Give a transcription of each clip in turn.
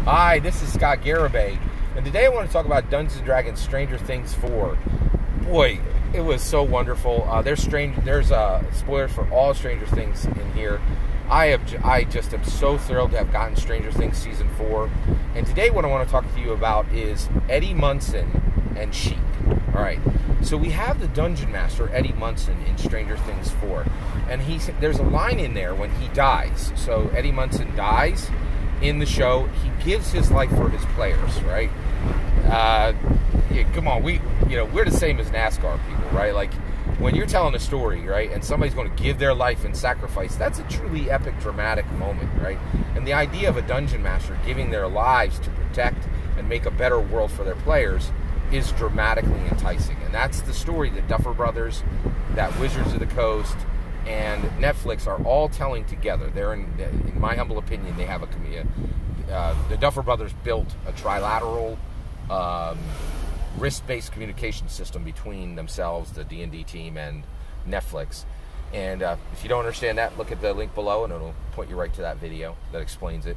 Hi, this is Scott Garibay, and today I want to talk about Dungeons & Dragons Stranger Things 4. Boy, it was so wonderful. There's spoilers for all Stranger Things in here. I just am so thrilled to have gotten Stranger Things Season 4. And today what I want to talk to you about is Eddie Munson and Sheep. Alright, so we have the Dungeon Master, Eddie Munson, in Stranger Things 4. And there's a line in there when he dies. So Eddie Munson dies in the show. He gives his life for his players, right? Come on, we're the same as NASCAR people, right? Like, when you're telling a story, right, and somebody's going to give their life in sacrifice, that's a truly epic, dramatic moment, right? And the idea of a dungeon master giving their lives to protect and make a better world for their players is dramatically enticing. And that's the story that Duffer Brothers, that Wizards of the Coast, and Netflix are all telling together. They're, in my humble opinion, they have a community. The Duffer Brothers built a trilateral risk-based communication system between themselves, the D&D team, and Netflix. And if you don't understand that, look at the link below, and it'll point you right to that video that explains it.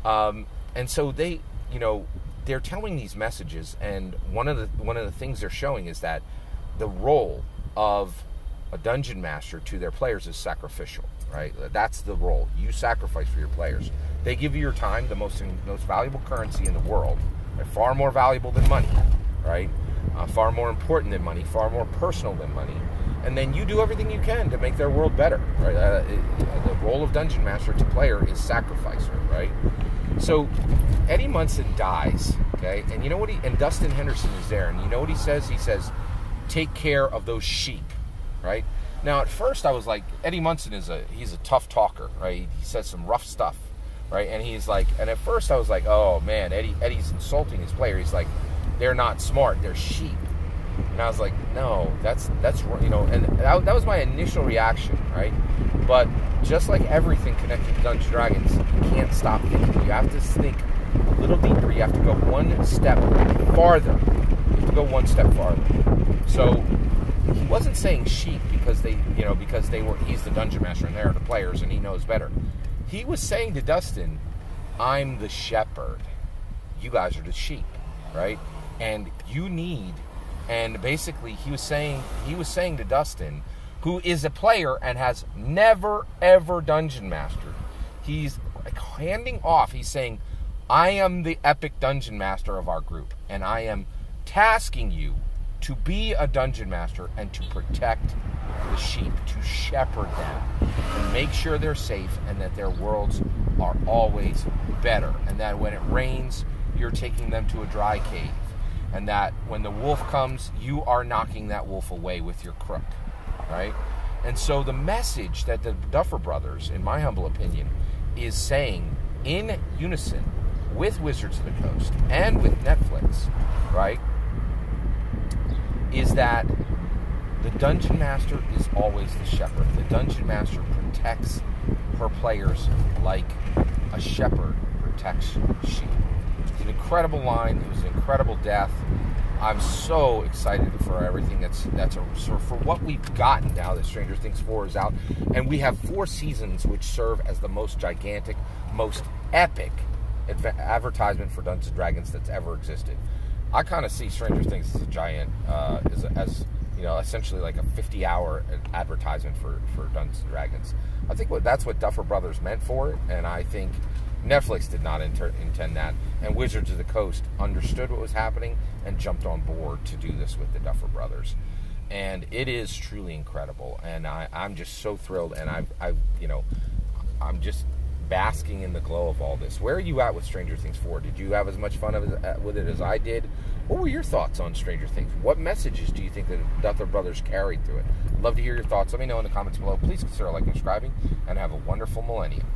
And so they're telling these messages, and one of the things they're showing is that the role of a dungeon master to their players is sacrificial, right? That's the role. You sacrifice for your players. They give you your time, the most valuable currency in the world, and far more valuable than money, right? Far more important than money, far more personal than money. And then you do everything you can to make their world better, right? The role of dungeon master to player is sacrificer, right? So Eddie Munson dies, okay? And you know what and Dustin Henderson is there, and you know what he says? He says, take care of those sheep. Right? Now, at first, I was like, Eddie Munson he's a tough talker, right? He says some rough stuff, right? And and at first I was like, oh man, Eddie's insulting his player. He's like, they're not smart, they're sheep. And I was like, no, that's and that was my initial reaction, right? But just like everything connected to Dungeons & Dragons, you can't stop thinking. You have to think a little deeper. You have to go one step farther. You have to go one step farther. So he wasn't saying sheep because he's the dungeon master and they're the players and he knows better. He was saying to Dustin, I'm the shepherd. You guys are the sheep, right? And basically he was saying to Dustin, who is a player and has never ever dungeon mastered. He's like handing off. He's saying, I am the epic dungeon master of our group, and I am tasking you to be a dungeon master and to protect the sheep, to shepherd them, and make sure they're safe and that their worlds are always better. And that when it rains, you're taking them to a dry cave. And that when the wolf comes, you are knocking that wolf away with your crook, right? And so the message that the Duffer Brothers, in my humble opinion, is saying in unison with Wizards of the Coast and with Netflix, right, is that the dungeon master is always the shepherd. The dungeon master protects her players like a shepherd protects sheep. It's an incredible line. It was an incredible death. I'm so excited for everything for what we've gotten now that Stranger Things 4 is out. And we have 4 seasons which serve as the most gigantic, most epic advertisement for Dungeons & Dragons that's ever existed. I kind of see Stranger Things as a giant, essentially like a 50-hour advertisement for Dungeons & Dragons. I think that's what Duffer Brothers meant for it, and I think Netflix did not intend that, and Wizards of the Coast understood what was happening and jumped on board to do this with the Duffer Brothers. And it is truly incredible, and I'm just so thrilled, and I'm just basking in the glow of all this. Where are you at with Stranger Things 4? Did you have as much fun with it as I did? What were your thoughts on Stranger Things? What messages do you think that the Duffer Brothers carried through it? I'd love to hear your thoughts. Let me know in the comments below. Please consider liking and subscribing, and have a wonderful millennium.